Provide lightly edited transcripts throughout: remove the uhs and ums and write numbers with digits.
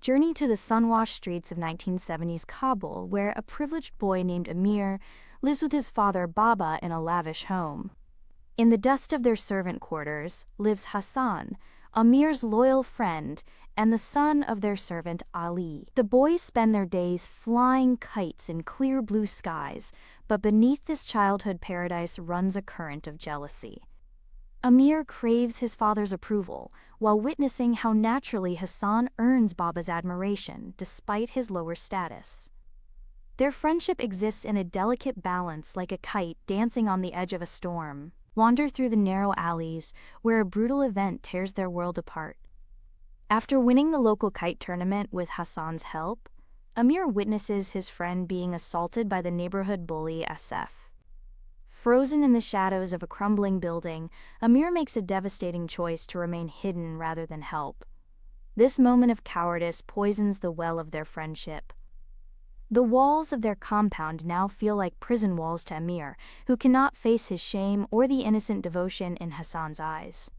Journey to the sun-washed streets of 1970s Kabul, where a privileged boy named Amir lives with his father Baba in a lavish home. In the dust of their servant quarters lives Hassan, Amir's loyal friend, and the son of their servant Ali. The boys spend their days flying kites in clear blue skies, but beneath this childhood paradise runs a current of jealousy. Amir craves his father's approval, while witnessing how naturally Hassan earns Baba's admiration despite his lower status. Their friendship exists in a delicate balance, like a kite dancing on the edge of a storm. Wander through the narrow alleys, where a brutal event tears their world apart. After winning the local kite tournament with Hassan's help, Amir witnesses his friend being assaulted by the neighborhood bully Asif. Frozen in the shadows of a crumbling building, Amir makes a devastating choice to remain hidden rather than help. This moment of cowardice poisons the well of their friendship. The walls of their compound now feel like prison walls to Amir, who cannot face his shame or the innocent devotion in Hassan's eyes.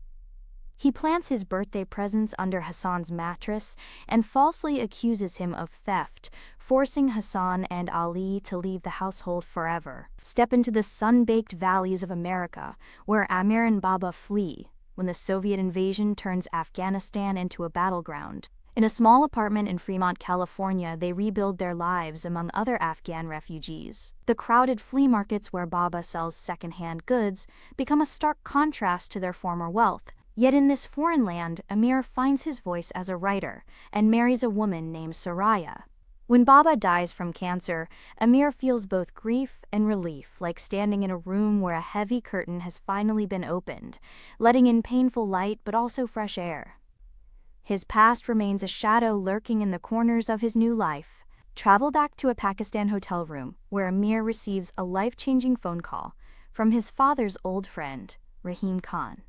He plants his birthday presents under Hassan's mattress and falsely accuses him of theft, forcing Hassan and Ali to leave the household forever. Step into the sun-baked valleys of America, where Amir and Baba flee when the Soviet invasion turns Afghanistan into a battleground. In a small apartment in Fremont, California, they rebuild their lives among other Afghan refugees. The crowded flea markets where Baba sells second-hand goods become a stark contrast to their former wealth. Yet in this foreign land, Amir finds his voice as a writer and marries a woman named Soraya. When Baba dies from cancer, Amir feels both grief and relief, like standing in a room where a heavy curtain has finally been opened, letting in painful light but also fresh air. His past remains a shadow lurking in the corners of his new life. Travel back to a Pakistan hotel room, where Amir receives a life-changing phone call from his father's old friend, Rahim Khan.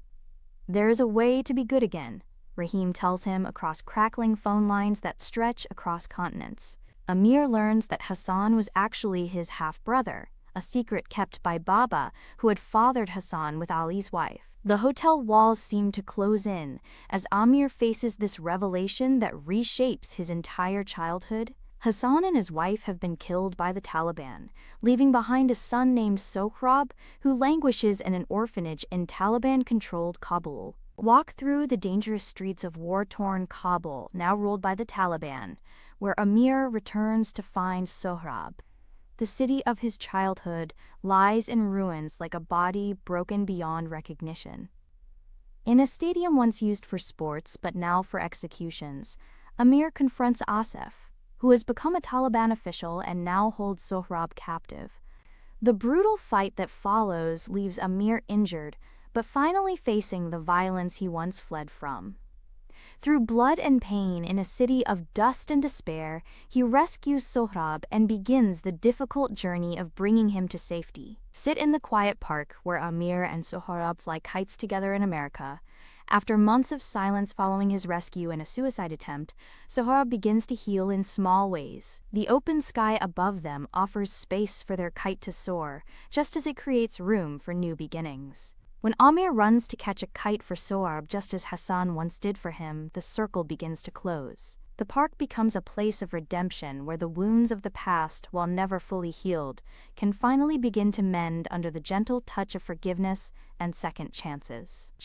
"There is a way to be good again," Rahim tells him across crackling phone lines that stretch across continents. Amir learns that Hassan was actually his half-brother, a secret kept by Baba, who had fathered Hassan with Ali's wife. The hotel walls seem to close in as Amir faces this revelation that reshapes his entire childhood. Hassan and his wife have been killed by the Taliban, leaving behind a son named Sohrab, who languishes in an orphanage in Taliban-controlled Kabul. Walk through the dangerous streets of war-torn Kabul, now ruled by the Taliban, where Amir returns to find Sohrab. The city of his childhood lies in ruins like a body broken beyond recognition. In a stadium once used for sports but now for executions, Amir confronts Asif, who has become a Taliban official and now holds Sohrab captive. The brutal fight that follows leaves Amir injured, but finally facing the violence he once fled from. Through blood and pain in a city of dust and despair, he rescues Sohrab and begins the difficult journey of bringing him to safety. Sit in the quiet park where Amir and Sohrab fly kites together in America. After months of silence following his rescue and a suicide attempt, Sohrab begins to heal in small ways. The open sky above them offers space for their kite to soar, just as it creates room for new beginnings. When Amir runs to catch a kite for Sohrab just as Hassan once did for him, the circle begins to close. The park becomes a place of redemption where the wounds of the past, while never fully healed, can finally begin to mend under the gentle touch of forgiveness and second chances.